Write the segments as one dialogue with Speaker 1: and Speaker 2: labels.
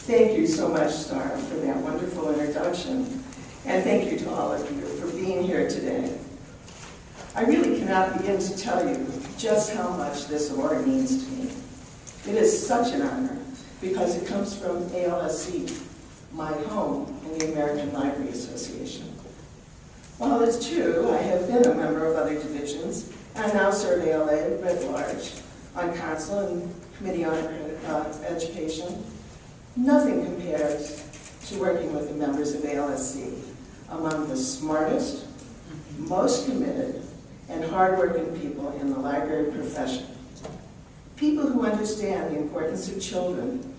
Speaker 1: Thank you so much, Star, for that wonderful introduction. And thank you to all of you for being here today. I really cannot begin to tell you just how much this award means to me. It is such an honor because it comes from ALSC, my home in the American Library Association. While it's true, I have been a member of other divisions, and I now serve ALA writ large on Council and Committee on Education. Nothing compares to working with the members of ALSC, among the smartest, most committed, and hardworking people in the library profession. People who understand the importance of children,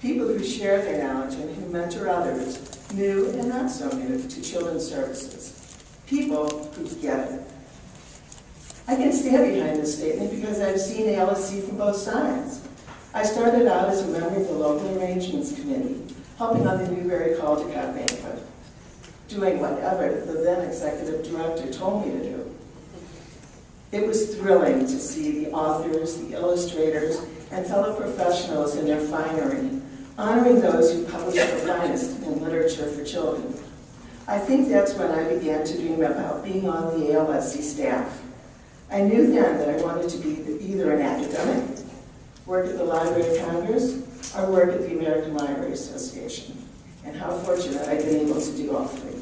Speaker 1: people who share their knowledge and who mentor others, new and not so new, to children's services. People who get it. I can stand behind this statement because I've seen ALSC from both sides. I started out as a member of the Local Arrangements Committee, helping on the Newberry Caldecott banquet, doing whatever the then executive director told me to do. It was thrilling to see the authors, the illustrators, and fellow professionals in their finery, honoring those who publish the finest in literature for children. I think that's when I began to dream about being on the ALSC staff. I knew then that I wanted to be either an academic, work at the Library of Congress, or work at the American Library Association. And how fortunate I've been able to do all three.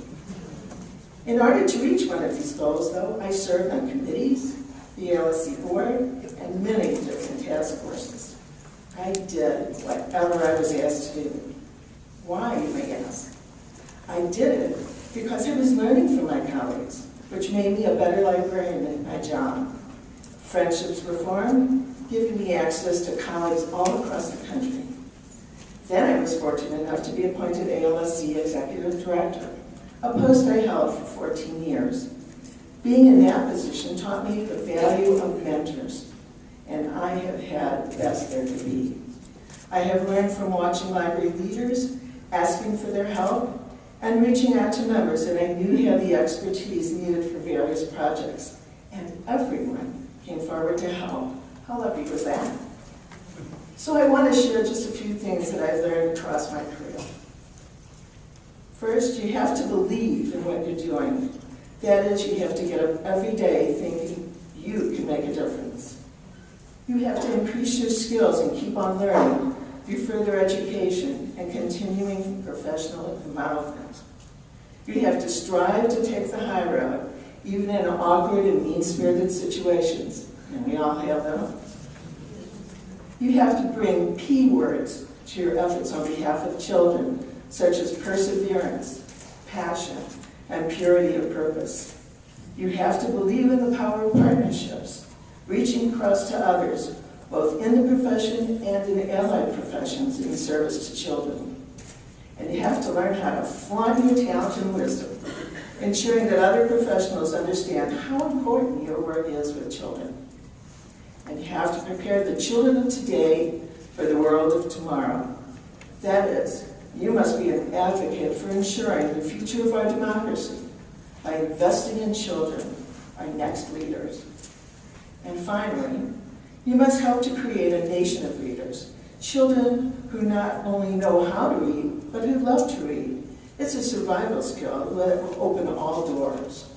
Speaker 1: In order to reach one of these goals, though, I served on committees, the ALSC board, and many different task forces. I did whatever I was asked to do. Why, you may ask? I did it because I was learning from my colleagues, which made me a better librarian at my job. Friendships were formed, giving me access to colleagues all across the country. Then I was fortunate enough to be appointed ALSC Executive Director, a post I held for 14 years. Being in that position taught me the value of mentors, and I have had the best there could be. I have learned from watching library leaders, asking for their help, and reaching out to members that I knew had the expertise needed for various projects. And everyone came forward to help. How lucky was that? So I want to share just a few things that I've learned across my career. First, you have to believe in what you're doing. That is, you have to get up every day thinking you can make a difference. You have to increase your skills and keep on learning through further education and continuing professional involvement. You have to strive to take the high road, even in awkward and mean-spirited situations, and we all have them. You have to bring P words to your efforts on behalf of children, such as perseverance, passion, and purity of purpose. You have to believe in the power of partnerships, reaching across to others, both in the profession and in allied professions in service to children. And you have to learn how to flaunt your talent and wisdom, ensuring that other professionals understand how important your work is with children. And you have to prepare the children of today for the world of tomorrow. That is, you must be an advocate for ensuring the future of our democracy by investing in children, our next leaders. And finally, you must help to create a nation of readers, children who not only know how to read, but who love to read. It's a survival skill that will open all doors.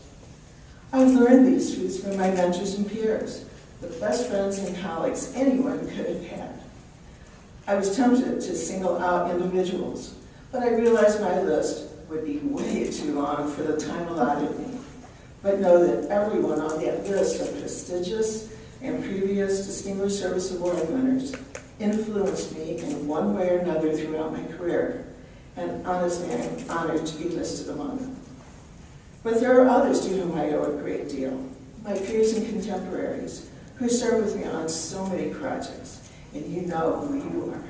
Speaker 1: I've learned these truths from my mentors and peers, the best friends and colleagues anyone could have had. I was tempted to single out individuals, but I realized my list would be way too long for the time allotted me. But know that everyone on that list of prestigious and previous Distinguished Service Award winners influenced me in one way or another throughout my career, and honestly, I'm honored to be listed among them. But there are others to whom I owe a great deal, my peers and contemporaries, who served with me on so many projects, and you know who you are.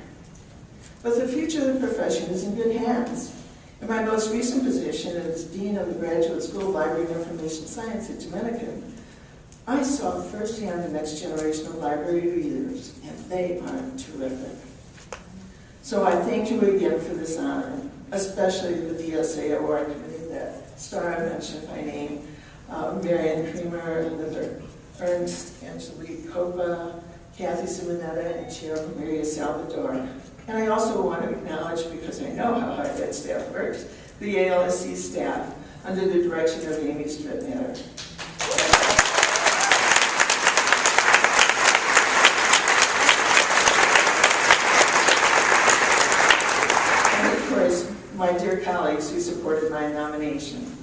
Speaker 1: But the future of the profession is in good hands. In my most recent position as Dean of the Graduate School of Library and Information Science at Dominican, I saw firsthand the next generation of library readers, and they are terrific. So I thank you again for this honor, especially the DSA Award Committee that Star mentioned by name, Marianne Creamer, Linda Ernst, Angelique Copa, Kathy Simonetta, and Cheryl Maria Salvador. And I also want to acknowledge, because I know how hard that staff works, the ALSC staff under the direction of Amy Strittmatter. And of course, my dear colleagues who supported my nomination.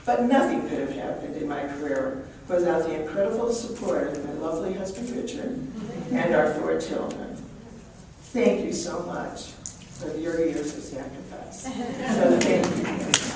Speaker 1: But nothing could have happened in my career without the incredible support of my lovely husband, Richard, and our 4 children. Thank you so much for your years of sacrifice. So thank you.